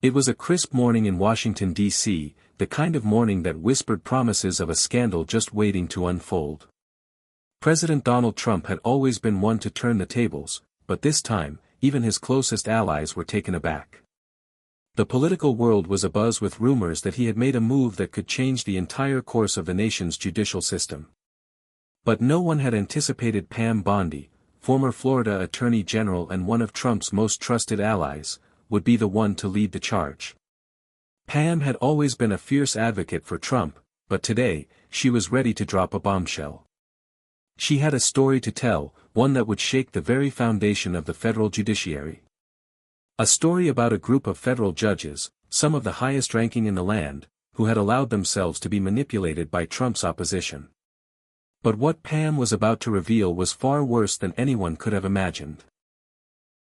It was a crisp morning in Washington, D.C., the kind of morning that whispered promises of a scandal just waiting to unfold. President Donald Trump had always been one to turn the tables, but this time, even his closest allies were taken aback. The political world was abuzz with rumors that he had made a move that could change the entire course of the nation's judicial system. But no one had anticipated Pam Bondi, former Florida Attorney General and one of Trump's most trusted allies, would be the one to lead the charge. Pam had always been a fierce advocate for Trump, but today, she was ready to drop a bombshell. She had a story to tell, one that would shake the very foundation of the federal judiciary. A story about a group of federal judges, some of the highest ranking in the land, who had allowed themselves to be manipulated by Trump's opposition. But what Pam was about to reveal was far worse than anyone could have imagined.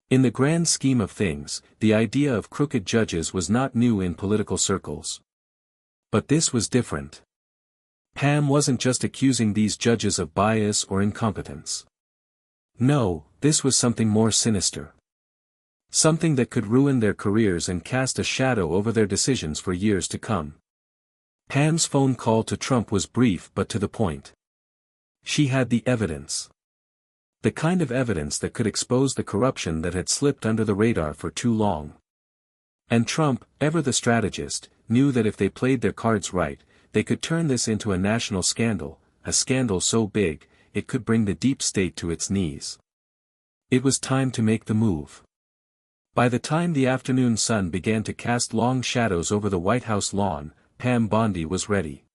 In the grand scheme of things, the idea of crooked judges was not new in political circles. But this was different. Pam wasn't just accusing these judges of bias or incompetence. No, this was something more sinister. Something that could ruin their careers and cast a shadow over their decisions for years to come. Pam's phone call to Trump was brief but to the point. She had the evidence. The kind of evidence that could expose the corruption that had slipped under the radar for too long. And Trump, ever the strategist, knew that if they played their cards right, they could turn this into a national scandal, a scandal so big, it could bring the deep state to its knees. It was time to make the move. By the time the afternoon sun began to cast long shadows over the White House lawn, Pam Bondi was ready.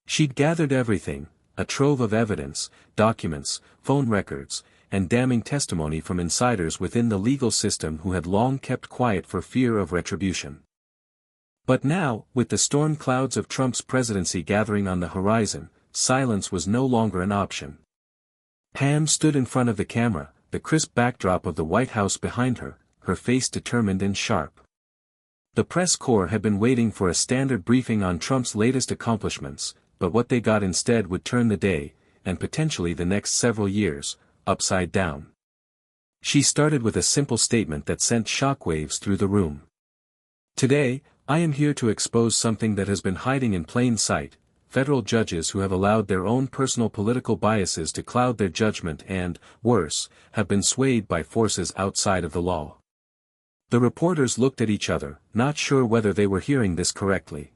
She'd gathered everything, a trove of evidence, documents, phone records, and damning testimony from insiders within the legal system who had long kept quiet for fear of retribution. But now, with the storm clouds of Trump's presidency gathering on the horizon, silence was no longer an option. Pam stood in front of the camera, the crisp backdrop of the White House behind her, her face determined and sharp. The press corps had been waiting for a standard briefing on Trump's latest accomplishments, but what they got instead would turn the day, and potentially the next several years, upside down. She started with a simple statement that sent shockwaves through the room. Today, I am here to expose something that has been hiding in plain sight, federal judges who have allowed their own personal political biases to cloud their judgment and, worse, have been swayed by forces outside of the law. The reporters looked at each other, not sure whether they were hearing this correctly.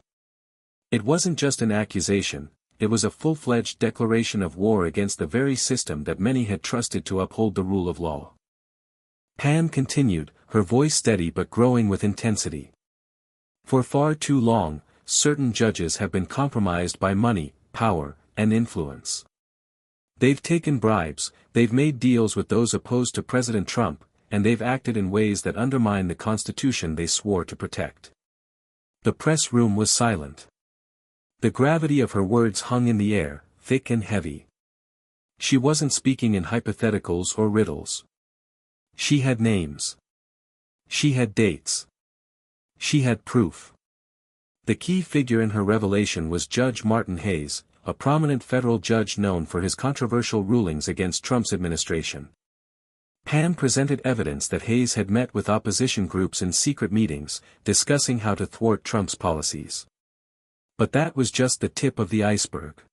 It wasn't just an accusation, it was a full-fledged declaration of war against the very system that many had trusted to uphold the rule of law. Pam continued, her voice steady but growing with intensity. For far too long, certain judges have been compromised by money, power, and influence. They've taken bribes, they've made deals with those opposed to President Trump, and they've acted in ways that undermine the Constitution they swore to protect. The press room was silent. The gravity of her words hung in the air, thick and heavy. She wasn't speaking in hypotheticals or riddles. She had names. She had dates. She had proof. The key figure in her revelation was Judge Martin Hayes, a prominent federal judge known for his controversial rulings against Trump's administration. Pam presented evidence that Hayes had met with opposition groups in secret meetings, discussing how to thwart Trump's policies. But that was just the tip of the iceberg.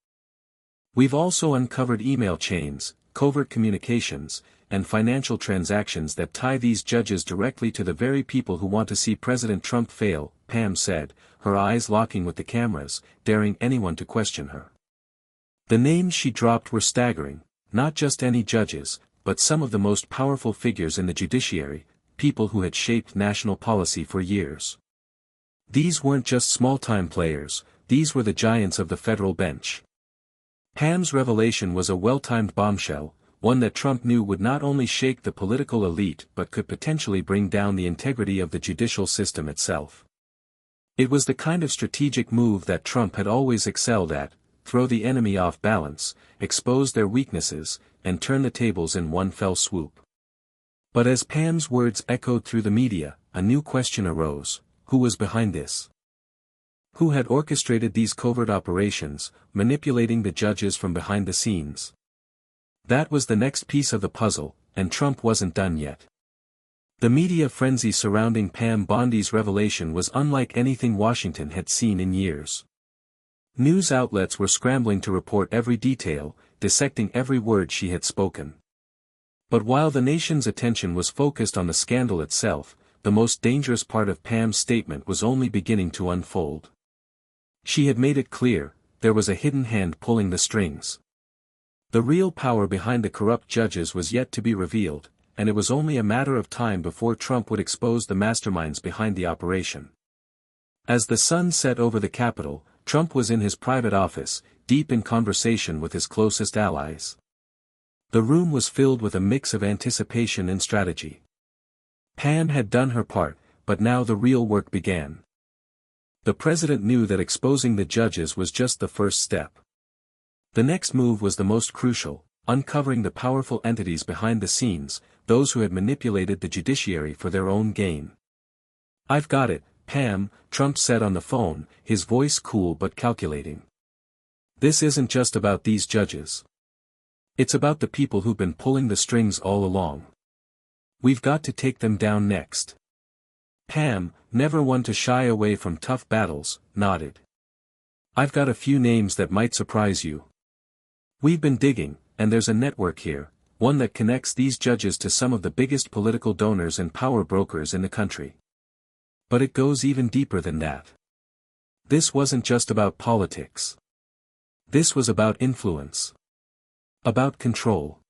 We've also uncovered email chains, covert communications, and financial transactions that tie these judges directly to the very people who want to see President Trump fail, Pam said, her eyes locking with the cameras, daring anyone to question her. The names she dropped were staggering, not just any judges, but some of the most powerful figures in the judiciary, people who had shaped national policy for years. These weren't just small-time players, these were the giants of the federal bench. Pam's revelation was a well-timed bombshell, one that Trump knew would not only shake the political elite but could potentially bring down the integrity of the judicial system itself. It was the kind of strategic move that Trump had always excelled at, throw the enemy off balance, expose their weaknesses, and turn the tables in one fell swoop. But as Pam's words echoed through the media, a new question arose: who was behind this? Who had orchestrated these covert operations, manipulating the judges from behind the scenes? That was the next piece of the puzzle, and Trump wasn't done yet. The media frenzy surrounding Pam Bondi's revelation was unlike anything Washington had seen in years. News outlets were scrambling to report every detail, dissecting every word she had spoken. But while the nation's attention was focused on the scandal itself, the most dangerous part of Pam's statement was only beginning to unfold. She had made it clear, there was a hidden hand pulling the strings. The real power behind the corrupt judges was yet to be revealed, and it was only a matter of time before Trump would expose the masterminds behind the operation. As the sun set over the Capitol, Trump was in his private office, deep in conversation with his closest allies. The room was filled with a mix of anticipation and strategy. Pam had done her part, but now the real work began. The president knew that exposing the judges was just the first step. The next move was the most crucial, uncovering the powerful entities behind the scenes, those who had manipulated the judiciary for their own gain. "I've got it, Pam," Trump said on the phone, his voice cool but calculating. "This isn't just about these judges. It's about the people who've been pulling the strings all along. We've got to take them down next." Pam, never one to shy away from tough battles, nodded. "I've got a few names that might surprise you. We've been digging, and there's a network here, one that connects these judges to some of the biggest political donors and power brokers in the country. But it goes even deeper than that. This wasn't just about politics. This was about influence. About control."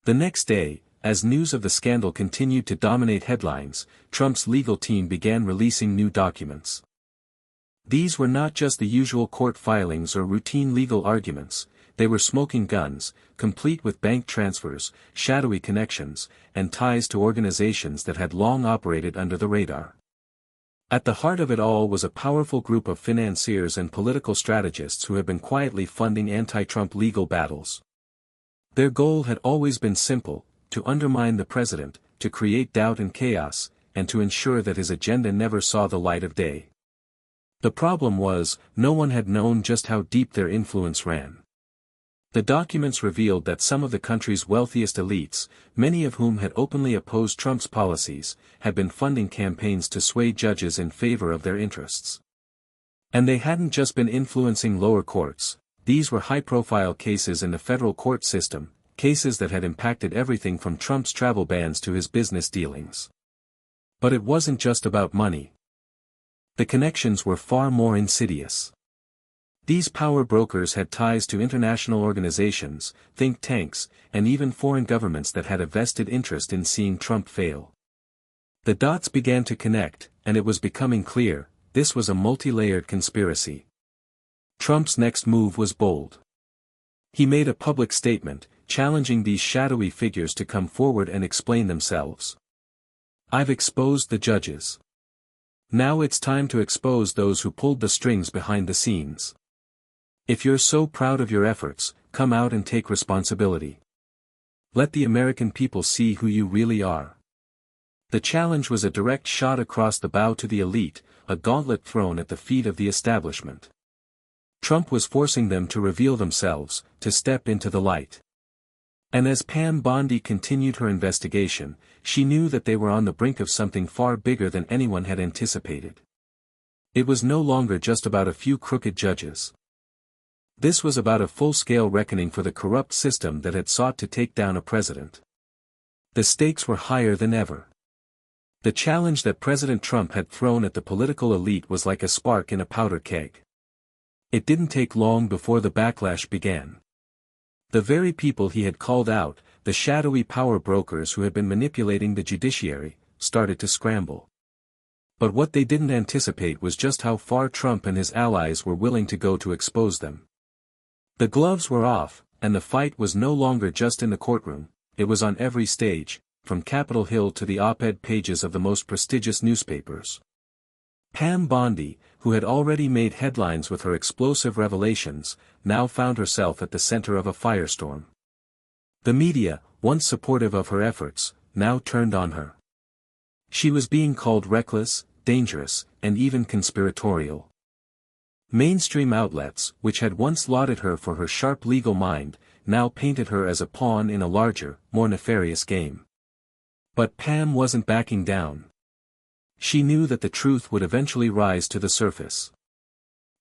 The next day, as news of the scandal continued to dominate headlines, Trump's legal team began releasing new documents. These were not just the usual court filings or routine legal arguments, they were smoking guns, complete with bank transfers, shadowy connections, and ties to organizations that had long operated under the radar. At the heart of it all was a powerful group of financiers and political strategists who had been quietly funding anti-Trump legal battles. Their goal had always been simple: to undermine the president, to create doubt and chaos, and to ensure that his agenda never saw the light of day. The problem was, no one had known just how deep their influence ran. The documents revealed that some of the country's wealthiest elites, many of whom had openly opposed Trump's policies, had been funding campaigns to sway judges in favor of their interests. And they hadn't just been influencing lower courts, these were high-profile cases in the federal court system, cases that had impacted everything from Trump's travel bans to his business dealings. But it wasn't just about money. The connections were far more insidious. These power brokers had ties to international organizations, think tanks, and even foreign governments that had a vested interest in seeing Trump fail. The dots began to connect, and it was becoming clear, this was a multi-layered conspiracy. Trump's next move was bold. He made a public statement, challenging these shadowy figures to come forward and explain themselves. "I've exposed the judges. Now it's time to expose those who pulled the strings behind the scenes. If you're so proud of your efforts, come out and take responsibility. Let the American people see who you really are." The challenge was a direct shot across the bow to the elite, a gauntlet thrown at the feet of the establishment. Trump was forcing them to reveal themselves, to step into the light. And as Pam Bondi continued her investigation, she knew that they were on the brink of something far bigger than anyone had anticipated. It was no longer just about a few crooked judges. This was about a full-scale reckoning for the corrupt system that had sought to take down a president. The stakes were higher than ever. The challenge that President Trump had thrown at the political elite was like a spark in a powder keg. It didn't take long before the backlash began. The very people he had called out, the shadowy power brokers who had been manipulating the judiciary, started to scramble. But what they didn't anticipate was just how far Trump and his allies were willing to go to expose them. The gloves were off, and the fight was no longer just in the courtroom, it was on every stage, from Capitol Hill to the op-ed pages of the most prestigious newspapers. Pam Bondi, who had already made headlines with her explosive revelations, now found herself at the center of a firestorm. The media, once supportive of her efforts, now turned on her. She was being called reckless, dangerous, and even conspiratorial. Mainstream outlets, which had once lauded her for her sharp legal mind, now painted her as a pawn in a larger, more nefarious game. But Pam wasn't backing down. She knew that the truth would eventually rise to the surface.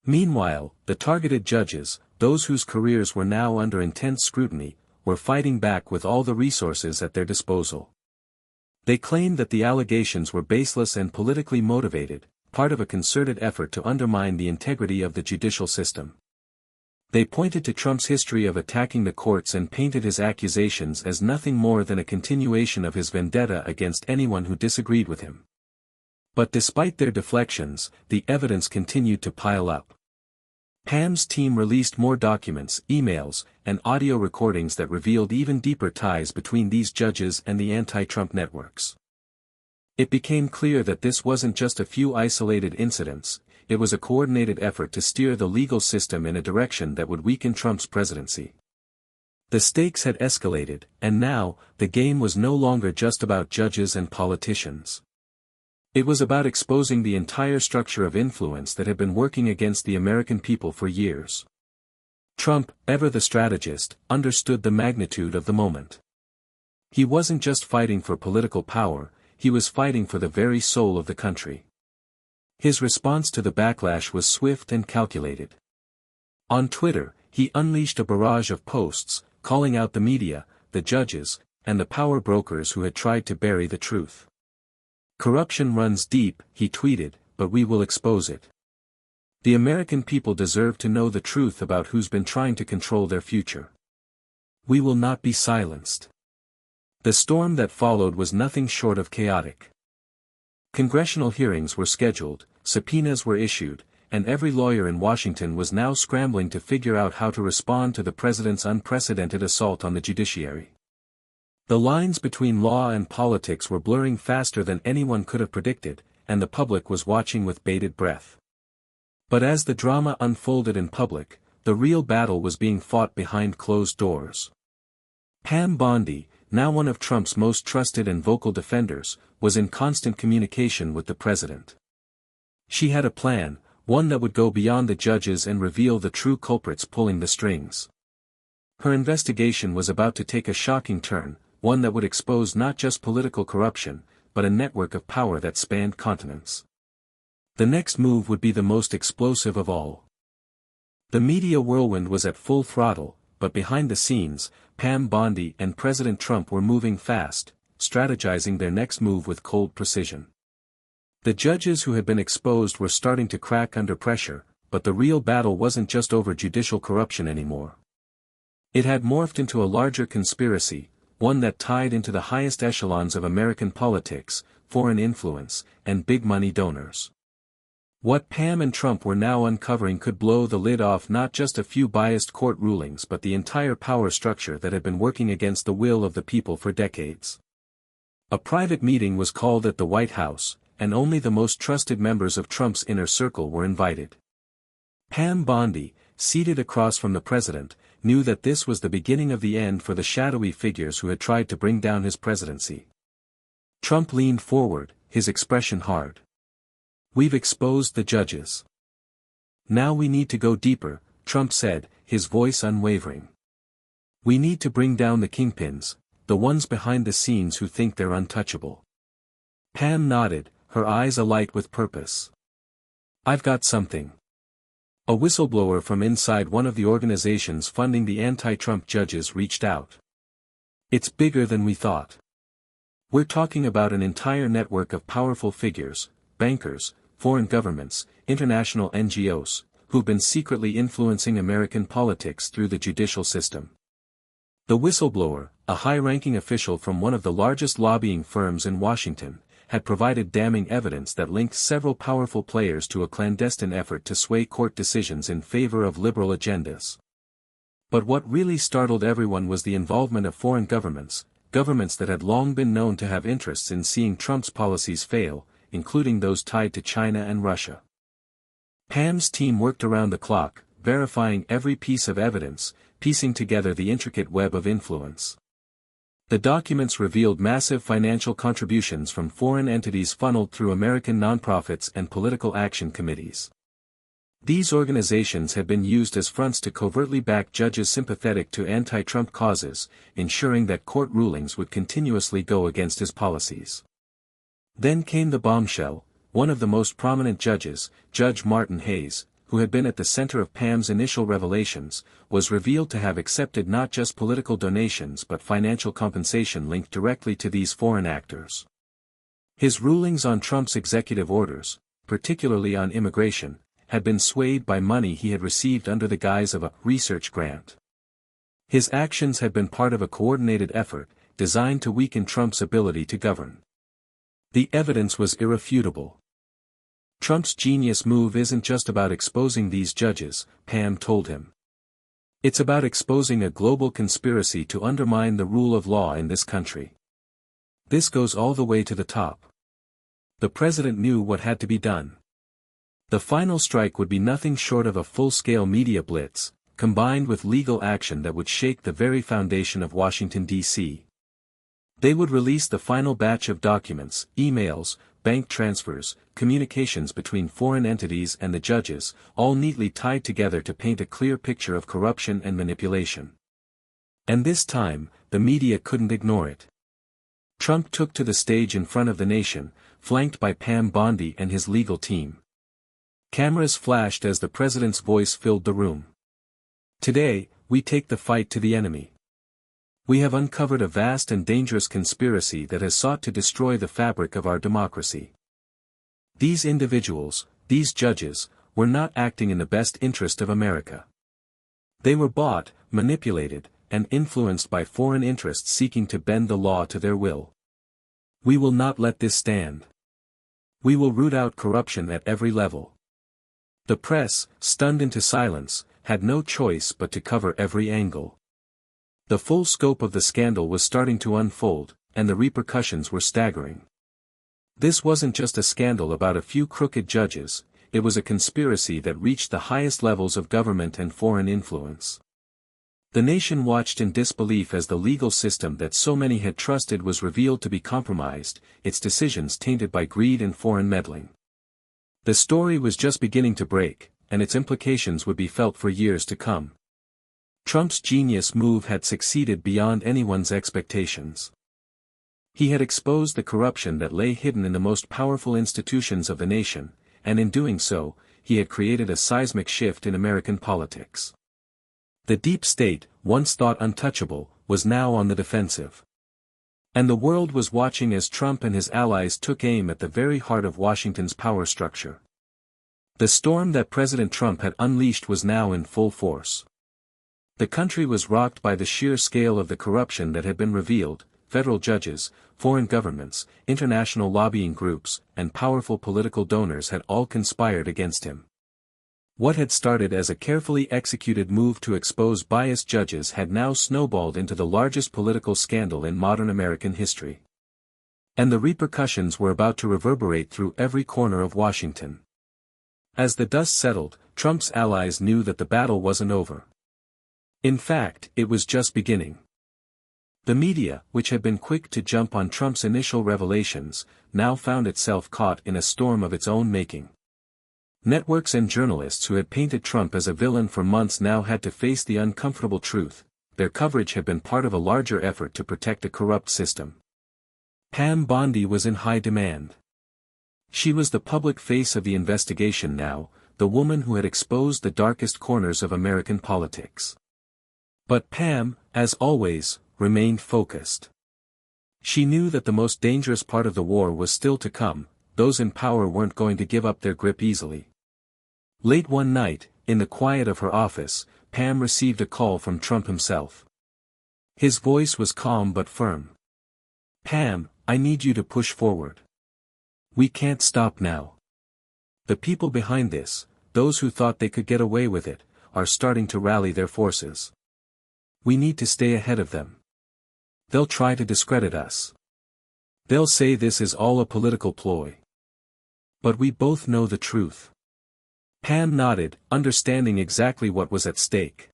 Meanwhile, the targeted judges, those whose careers were now under intense scrutiny, were fighting back with all the resources at their disposal. They claimed that the allegations were baseless and politically motivated, part of a concerted effort to undermine the integrity of the judicial system. They pointed to Trump's history of attacking the courts and painted his accusations as nothing more than a continuation of his vendetta against anyone who disagreed with him. But despite their deflections, the evidence continued to pile up. Pam's team released more documents, emails, and audio recordings that revealed even deeper ties between these judges and the anti-Trump networks. It became clear that this wasn't just a few isolated incidents, it was a coordinated effort to steer the legal system in a direction that would weaken Trump's presidency. The stakes had escalated, and now, the game was no longer just about judges and politicians. It was about exposing the entire structure of influence that had been working against the American people for years. Trump, ever the strategist, understood the magnitude of the moment. He wasn't just fighting for political power, he was fighting for the very soul of the country. His response to the backlash was swift and calculated. On Twitter, he unleashed a barrage of posts, calling out the media, the judges, and the power brokers who had tried to bury the truth. "Corruption runs deep," he tweeted, "but we will expose it. The American people deserve to know the truth about who's been trying to control their future. We will not be silenced." The storm that followed was nothing short of chaotic. Congressional hearings were scheduled, subpoenas were issued, and every lawyer in Washington was now scrambling to figure out how to respond to the president's unprecedented assault on the judiciary. The lines between law and politics were blurring faster than anyone could have predicted, and the public was watching with bated breath. But as the drama unfolded in public, the real battle was being fought behind closed doors. Pam Bondi, now one of Trump's most trusted and vocal defenders, was in constant communication with the president. She had a plan, one that would go beyond the judges and reveal the true culprits pulling the strings. Her investigation was about to take a shocking turn, one that would expose not just political corruption, but a network of power that spanned continents. The next move would be the most explosive of all. The media whirlwind was at full throttle, but behind the scenes, Pam Bondi and President Trump were moving fast, strategizing their next move with cold precision. The judges who had been exposed were starting to crack under pressure, but the real battle wasn't just over judicial corruption anymore. It had morphed into a larger conspiracy, one that tied into the highest echelons of American politics, foreign influence, and big-money donors. What Pam and Trump were now uncovering could blow the lid off not just a few biased court rulings but the entire power structure that had been working against the will of the people for decades. A private meeting was called at the White House, and only the most trusted members of Trump's inner circle were invited. Pam Bondi, seated across from the president, knew that this was the beginning of the end for the shadowy figures who had tried to bring down his presidency. Trump leaned forward, his expression hard. "We've exposed the judges. Now we need to go deeper," Trump said, his voice unwavering. "We need to bring down the kingpins, the ones behind the scenes who think they're untouchable." Pam nodded, her eyes alight with purpose. "I've got something." A whistleblower from inside one of the organizations funding the anti-Trump judges reached out. "It's bigger than we thought. We're talking about an entire network of powerful figures, bankers, foreign governments, international NGOs, who've been secretly influencing American politics through the judicial system." The whistleblower, a high-ranking official from one of the largest lobbying firms in Washington, had provided damning evidence that linked several powerful players to a clandestine effort to sway court decisions in favor of liberal agendas. But what really startled everyone was the involvement of foreign governments that had long been known to have interests in seeing Trump's policies fail, including those tied to China and Russia. Pam's team worked around the clock, verifying every piece of evidence, piecing together the intricate web of influence. The documents revealed massive financial contributions from foreign entities funneled through American nonprofits and political action committees. These organizations had been used as fronts to covertly back judges sympathetic to anti-Trump causes, ensuring that court rulings would continuously go against his policies. Then came the bombshell. One of the most prominent judges, Judge Martin Hayes, who had been at the center of Pam's initial revelations, was revealed to have accepted not just political donations but financial compensation linked directly to these foreign actors. His rulings on Trump's executive orders, particularly on immigration, had been swayed by money he had received under the guise of a research grant. His actions had been part of a coordinated effort, designed to weaken Trump's ability to govern. The evidence was irrefutable. Trump's genius move isn't just about exposing these judges, Pam told him. It's about exposing a global conspiracy to undermine the rule of law in this country. This goes all the way to the top. The president knew what had to be done. The final strike would be nothing short of a full-scale media blitz, combined with legal action that would shake the very foundation of Washington, D.C. They would release the final batch of documents, emails, bank transfers, communications between foreign entities and the judges, all neatly tied together to paint a clear picture of corruption and manipulation. And this time, the media couldn't ignore it. Trump took to the stage in front of the nation, flanked by Pam Bondi and his legal team. Cameras flashed as the president's voice filled the room. Today, we take the fight to the enemy. We have uncovered a vast and dangerous conspiracy that has sought to destroy the fabric of our democracy. These individuals, these judges, were not acting in the best interest of America. They were bought, manipulated, and influenced by foreign interests seeking to bend the law to their will. We will not let this stand. We will root out corruption at every level. The press, stunned into silence, had no choice but to cover every angle. The full scope of the scandal was starting to unfold, and the repercussions were staggering. This wasn't just a scandal about a few crooked judges, it was a conspiracy that reached the highest levels of government and foreign influence. The nation watched in disbelief as the legal system that so many had trusted was revealed to be compromised, its decisions tainted by greed and foreign meddling. The story was just beginning to break, and its implications would be felt for years to come. Trump's genius move had succeeded beyond anyone's expectations. He had exposed the corruption that lay hidden in the most powerful institutions of the nation, and in doing so, he had created a seismic shift in American politics. The deep state, once thought untouchable, was now on the defensive. And the world was watching as Trump and his allies took aim at the very heart of Washington's power structure. The storm that President Trump had unleashed was now in full force. The country was rocked by the sheer scale of the corruption that had been revealed. Federal judges, foreign governments, international lobbying groups, and powerful political donors had all conspired against him. What had started as a carefully executed move to expose biased judges had now snowballed into the largest political scandal in modern American history. And the repercussions were about to reverberate through every corner of Washington. As the dust settled, Trump's allies knew that the battle wasn't over. In fact, it was just beginning. The media, which had been quick to jump on Trump's initial revelations, now found itself caught in a storm of its own making. Networks and journalists who had painted Trump as a villain for months now had to face the uncomfortable truth. Their coverage had been part of a larger effort to protect a corrupt system. Pam Bondi was in high demand. She was the public face of the investigation now, the woman who had exposed the darkest corners of American politics. But Pam, as always, remained focused. She knew that the most dangerous part of the war was still to come. Those in power weren't going to give up their grip easily. Late one night, in the quiet of her office, Pam received a call from Trump himself. His voice was calm but firm. "Pam, I need you to push forward. We can't stop now. The people behind this, those who thought they could get away with it, are starting to rally their forces. We need to stay ahead of them. They'll try to discredit us. They'll say this is all a political ploy. But we both know the truth." Pam nodded, understanding exactly what was at stake.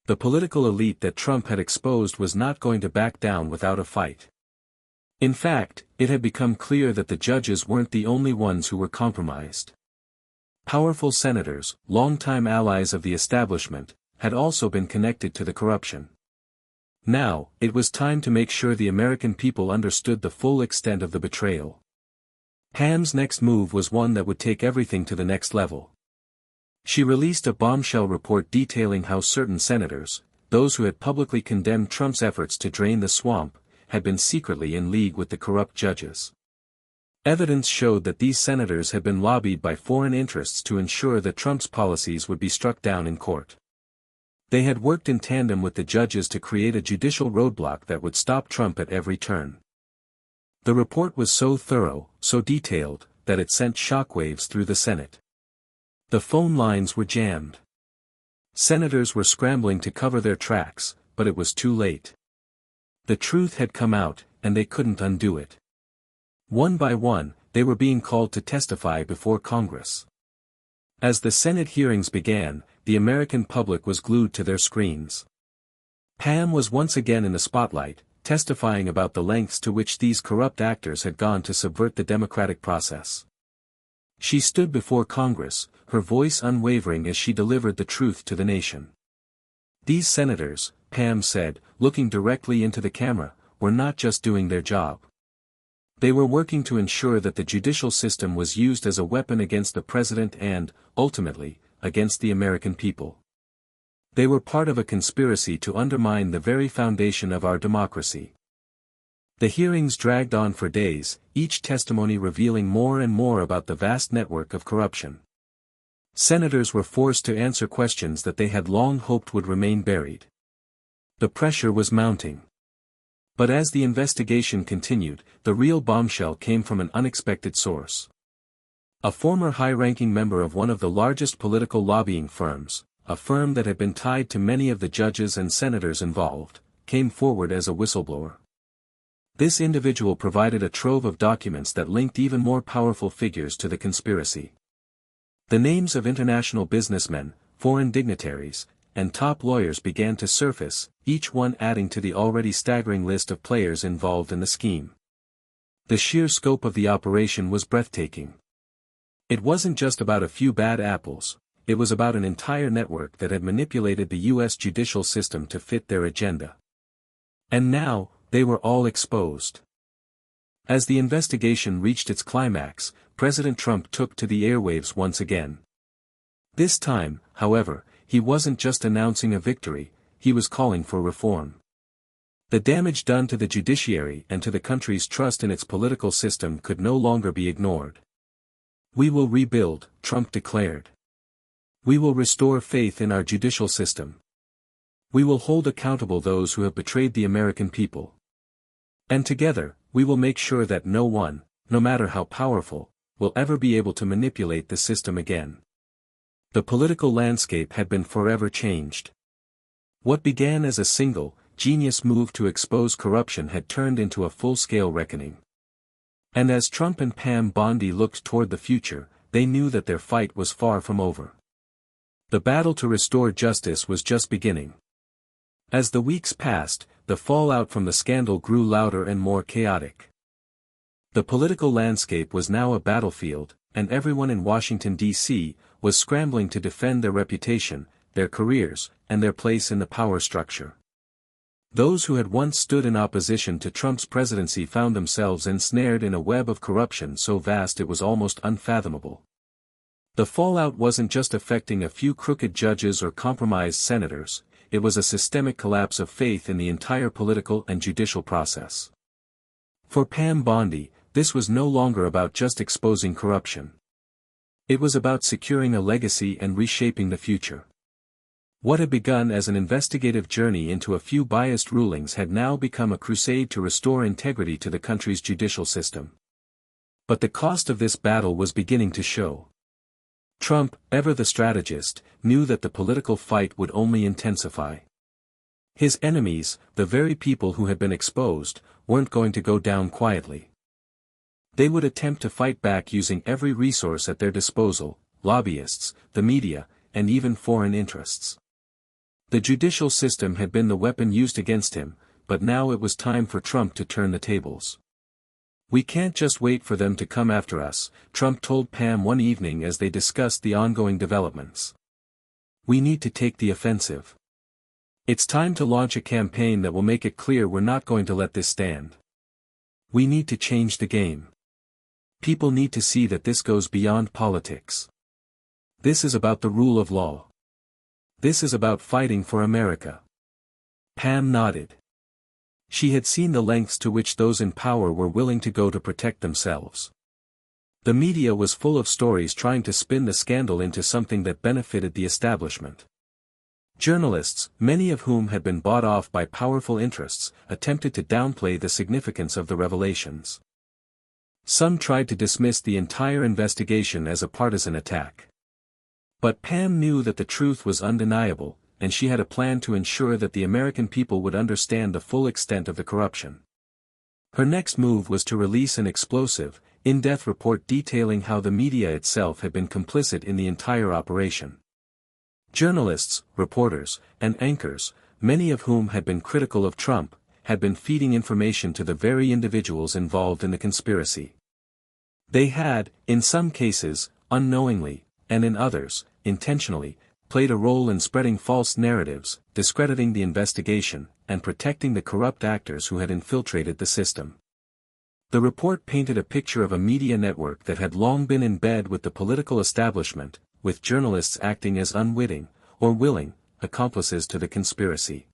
The political elite that Trump had exposed was not going to back down without a fight. In fact, it had become clear that the judges weren't the only ones who were compromised. Powerful senators, longtime allies of the establishment, had also been connected to the corruption. Now, it was time to make sure the American people understood the full extent of the betrayal. Pam's next move was one that would take everything to the next level. She released a bombshell report detailing how certain senators, those who had publicly condemned Trump's efforts to drain the swamp, had been secretly in league with the corrupt judges. Evidence showed that these senators had been lobbied by foreign interests to ensure that Trump's policies would be struck down in court. They had worked in tandem with the judges to create a judicial roadblock that would stop Trump at every turn. The report was so thorough, so detailed, that it sent shockwaves through the Senate. The phone lines were jammed. Senators were scrambling to cover their tracks, but it was too late. The truth had come out, and they couldn't undo it. One by one, they were being called to testify before Congress. As the Senate hearings began, the American public was glued to their screens. Pam was once again in the spotlight, testifying about the lengths to which these corrupt actors had gone to subvert the democratic process. She stood before Congress, her voice unwavering as she delivered the truth to the nation. These senators, Pam said, looking directly into the camera, were not just doing their job. They were working to ensure that the judicial system was used as a weapon against the president and, ultimately, against the American people. They were part of a conspiracy to undermine the very foundation of our democracy. The hearings dragged on for days, each testimony revealing more and more about the vast network of corruption. Senators were forced to answer questions that they had long hoped would remain buried. The pressure was mounting. But as the investigation continued, the real bombshell came from an unexpected source. A former high-ranking member of one of the largest political lobbying firms, a firm that had been tied to many of the judges and senators involved, came forward as a whistleblower. This individual provided a trove of documents that linked even more powerful figures to the conspiracy. The names of international businessmen, foreign dignitaries, and top lawyers began to surface, each one adding to the already staggering list of players involved in the scheme. The sheer scope of the operation was breathtaking. It wasn't just about a few bad apples, it was about an entire network that had manipulated the U.S. judicial system to fit their agenda. And now, they were all exposed. As the investigation reached its climax, President Trump took to the airwaves once again. This time, however, he wasn't just announcing a victory, he was calling for reform. The damage done to the judiciary and to the country's trust in its political system could no longer be ignored. "We will rebuild," Trump declared. "We will restore faith in our judicial system. We will hold accountable those who have betrayed the American people. And together, we will make sure that no one, no matter how powerful, will ever be able to manipulate the system again." The political landscape had been forever changed. What began as a single, genius move to expose corruption had turned into a full-scale reckoning. And as Trump and Pam Bondi looked toward the future, they knew that their fight was far from over. The battle to restore justice was just beginning. As the weeks passed, the fallout from the scandal grew louder and more chaotic. The political landscape was now a battlefield, and everyone in Washington, D.C., was scrambling to defend their reputation, their careers, and their place in the power structure. Those who had once stood in opposition to Trump's presidency found themselves ensnared in a web of corruption so vast it was almost unfathomable. The fallout wasn't just affecting a few crooked judges or compromised senators, it was a systemic collapse of faith in the entire political and judicial process. For Pam Bondi, this was no longer about just exposing corruption. It was about securing a legacy and reshaping the future. What had begun as an investigative journey into a few biased rulings had now become a crusade to restore integrity to the country's judicial system. But the cost of this battle was beginning to show. Trump, ever the strategist, knew that the political fight would only intensify. His enemies, the very people who had been exposed, weren't going to go down quietly. They would attempt to fight back using every resource at their disposal, lobbyists, the media, and even foreign interests. The judicial system had been the weapon used against him, but now it was time for Trump to turn the tables. "We can't just wait for them to come after us," Trump told Pam one evening as they discussed the ongoing developments. "We need to take the offensive. It's time to launch a campaign that will make it clear we're not going to let this stand. We need to change the game. People need to see that this goes beyond politics. This is about the rule of law. This is about fighting for America." Pam nodded. She had seen the lengths to which those in power were willing to go to protect themselves. The media was full of stories trying to spin the scandal into something that benefited the establishment. Journalists, many of whom had been bought off by powerful interests, attempted to downplay the significance of the revelations. Some tried to dismiss the entire investigation as a partisan attack. But Pam knew that the truth was undeniable, and she had a plan to ensure that the American people would understand the full extent of the corruption. Her next move was to release an explosive, in-depth report detailing how the media itself had been complicit in the entire operation. Journalists, reporters, and anchors, many of whom had been critical of Trump, had been feeding information to the very individuals involved in the conspiracy. They had, in some cases, unknowingly, and in others, intentionally, played a role in spreading false narratives, discrediting the investigation, and protecting the corrupt actors who had infiltrated the system. The report painted a picture of a media network that had long been in bed with the political establishment, with journalists acting as unwitting, or willing, accomplices to the conspiracy.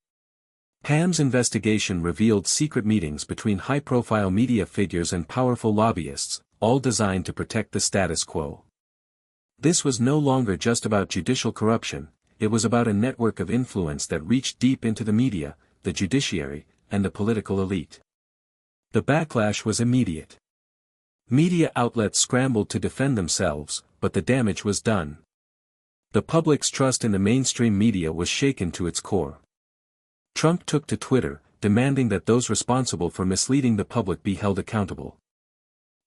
Pam's investigation revealed secret meetings between high-profile media figures and powerful lobbyists, all designed to protect the status quo. This was no longer just about judicial corruption, it was about a network of influence that reached deep into the media, the judiciary, and the political elite. The backlash was immediate. Media outlets scrambled to defend themselves, but the damage was done. The public's trust in the mainstream media was shaken to its core. Trump took to Twitter, demanding that those responsible for misleading the public be held accountable.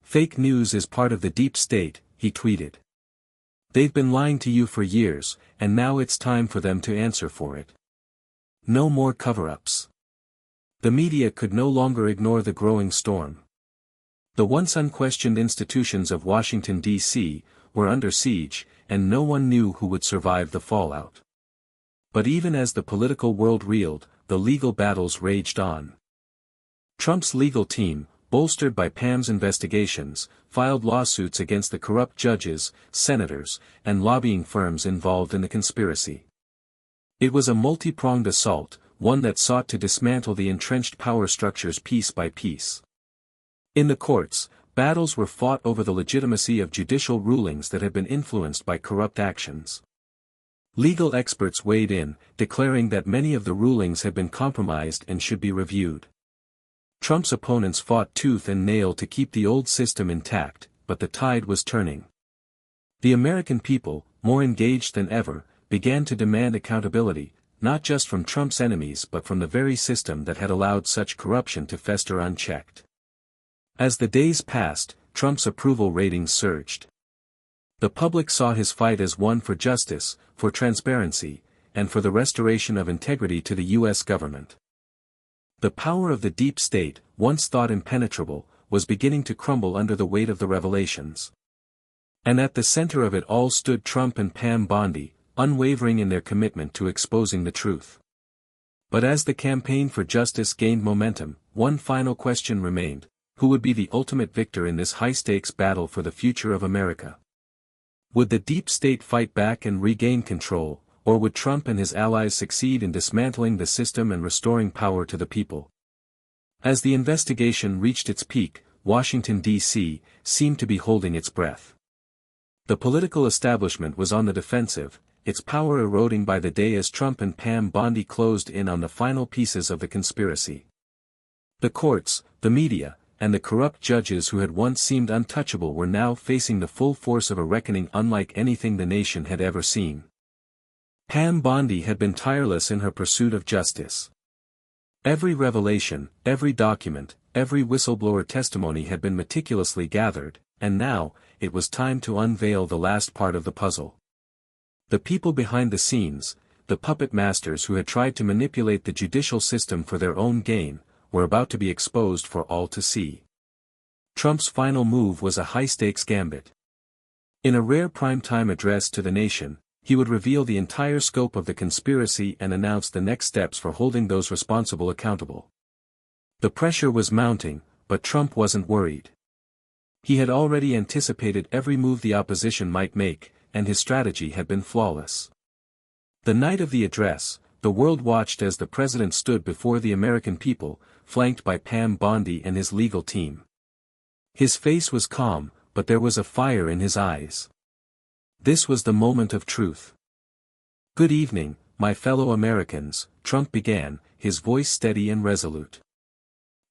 "Fake news is part of the deep state," he tweeted. "They've been lying to you for years, and now it's time for them to answer for it. No more cover-ups." The media could no longer ignore the growing storm. The once unquestioned institutions of Washington, D.C., were under siege, and no one knew who would survive the fallout. But even as the political world reeled, the legal battles raged on. Trump's legal team, bolstered by Pam's investigations, filed lawsuits against the corrupt judges, senators, and lobbying firms involved in the conspiracy. It was a multi-pronged assault, one that sought to dismantle the entrenched power structures piece by piece. In the courts, battles were fought over the legitimacy of judicial rulings that had been influenced by corrupt actions. Legal experts weighed in, declaring that many of the rulings had been compromised and should be reviewed. Trump's opponents fought tooth and nail to keep the old system intact, but the tide was turning. The American people, more engaged than ever, began to demand accountability, not just from Trump's enemies but from the very system that had allowed such corruption to fester unchecked. As the days passed, Trump's approval ratings surged. The public saw his fight as one for justice, for transparency, and for the restoration of integrity to the U.S. government. The power of the deep state, once thought impenetrable, was beginning to crumble under the weight of the revelations. And at the center of it all stood Trump and Pam Bondi, unwavering in their commitment to exposing the truth. But as the campaign for justice gained momentum, one final question remained: who would be the ultimate victor in this high-stakes battle for the future of America? Would the deep state fight back and regain control, or would Trump and his allies succeed in dismantling the system and restoring power to the people? As the investigation reached its peak, Washington, D.C., seemed to be holding its breath. The political establishment was on the defensive, its power eroding by the day as Trump and Pam Bondi closed in on the final pieces of the conspiracy. The courts, the media, and the corrupt judges who had once seemed untouchable were now facing the full force of a reckoning unlike anything the nation had ever seen. Pam Bondi had been tireless in her pursuit of justice. Every revelation, every document, every whistleblower testimony had been meticulously gathered, and now, it was time to unveil the last part of the puzzle. The people behind the scenes, the puppet masters who had tried to manipulate the judicial system for their own gain, were about to be exposed for all to see. Trump's final move was a high-stakes gambit. In a rare primetime address to the nation, he would reveal the entire scope of the conspiracy and announce the next steps for holding those responsible accountable. The pressure was mounting, but Trump wasn't worried. He had already anticipated every move the opposition might make, and his strategy had been flawless. The night of the address, the world watched as the president stood before the American people, flanked by Pam Bondi and his legal team. His face was calm, but there was a fire in his eyes. This was the moment of truth. "Good evening, my fellow Americans," Trump began, his voice steady and resolute.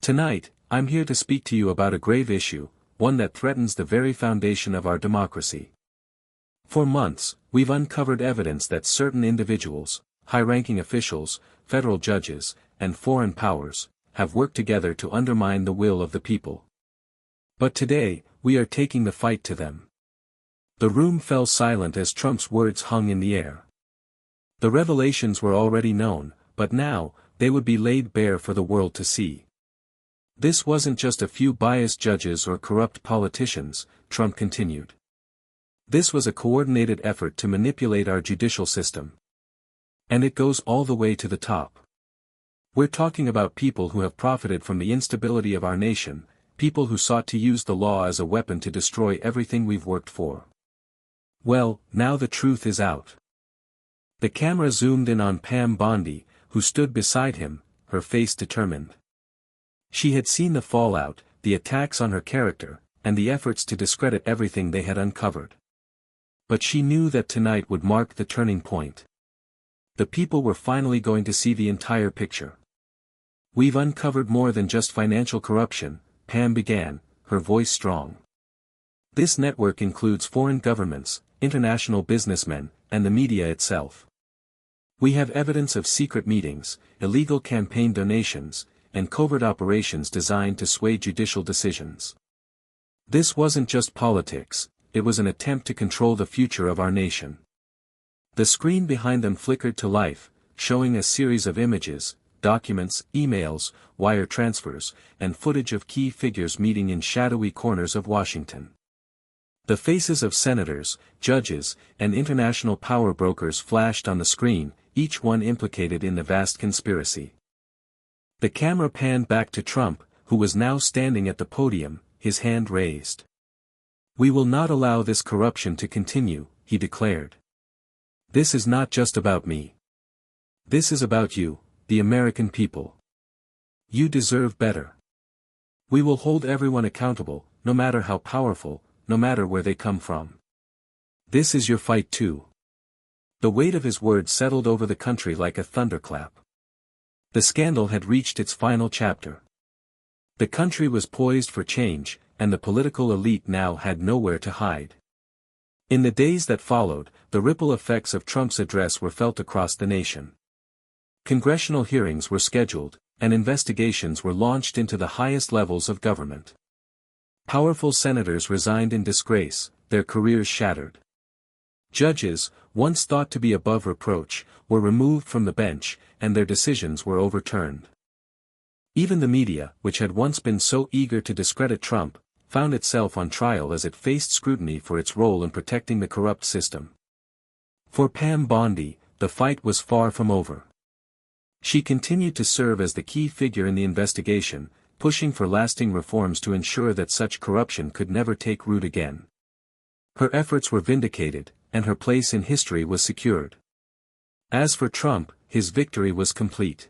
"Tonight, I'm here to speak to you about a grave issue, one that threatens the very foundation of our democracy. For months, we've uncovered evidence that certain individuals, high-ranking officials, federal judges, and foreign powers, have worked together to undermine the will of the people. But today, we are taking the fight to them." The room fell silent as Trump's words hung in the air. The revelations were already known, but now, they would be laid bare for the world to see. This wasn't just a few biased judges or corrupt politicians, Trump continued. This was a coordinated effort to manipulate our judicial system. And it goes all the way to the top. We're talking about people who have profited from the instability of our nation, people who sought to use the law as a weapon to destroy everything we've worked for. Well, now the truth is out. The camera zoomed in on Pam Bondi, who stood beside him, her face determined. She had seen the fallout, the attacks on her character, and the efforts to discredit everything they had uncovered. But she knew that tonight would mark the turning point. The people were finally going to see the entire picture. "We've uncovered more than just financial corruption," Pam began, her voice strong. "This network includes foreign governments, international businessmen, and the media itself. We have evidence of secret meetings, illegal campaign donations, and covert operations designed to sway judicial decisions. This wasn't just politics, it was an attempt to control the future of our nation." The screen behind them flickered to life, showing a series of images, documents, emails, wire transfers, and footage of key figures meeting in shadowy corners of Washington. The faces of senators, judges, and international power brokers flashed on the screen, each one implicated in the vast conspiracy. The camera panned back to Trump, who was now standing at the podium, his hand raised. "We will not allow this corruption to continue," he declared. "This is not just about me. This is about you, the American people. You deserve better. We will hold everyone accountable, no matter how powerful, no matter where they come from. This is your fight too." The weight of his words settled over the country like a thunderclap. The scandal had reached its final chapter. The country was poised for change, and the political elite now had nowhere to hide. In the days that followed, the ripple effects of Trump's address were felt across the nation. Congressional hearings were scheduled, and investigations were launched into the highest levels of government. Powerful senators resigned in disgrace, their careers shattered. Judges, once thought to be above reproach, were removed from the bench, and their decisions were overturned. Even the media, which had once been so eager to discredit Trump, found itself on trial as it faced scrutiny for its role in protecting the corrupt system. For Pam Bondi, the fight was far from over. She continued to serve as the key figure in the investigation, pushing for lasting reforms to ensure that such corruption could never take root again. Her efforts were vindicated, and her place in history was secured. As for Trump, his victory was complete.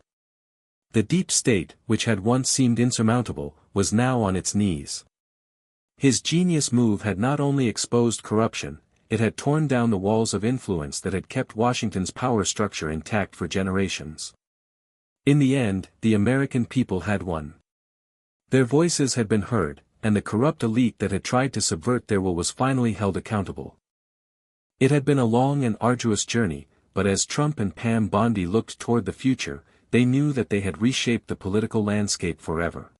The deep state, which had once seemed insurmountable, was now on its knees. His genius move had not only exposed corruption, it had torn down the walls of influence that had kept Washington's power structure intact for generations. In the end, the American people had won. Their voices had been heard, and the corrupt elite that had tried to subvert their will was finally held accountable. It had been a long and arduous journey, but as Trump and Pam Bondi looked toward the future, they knew that they had reshaped the political landscape forever.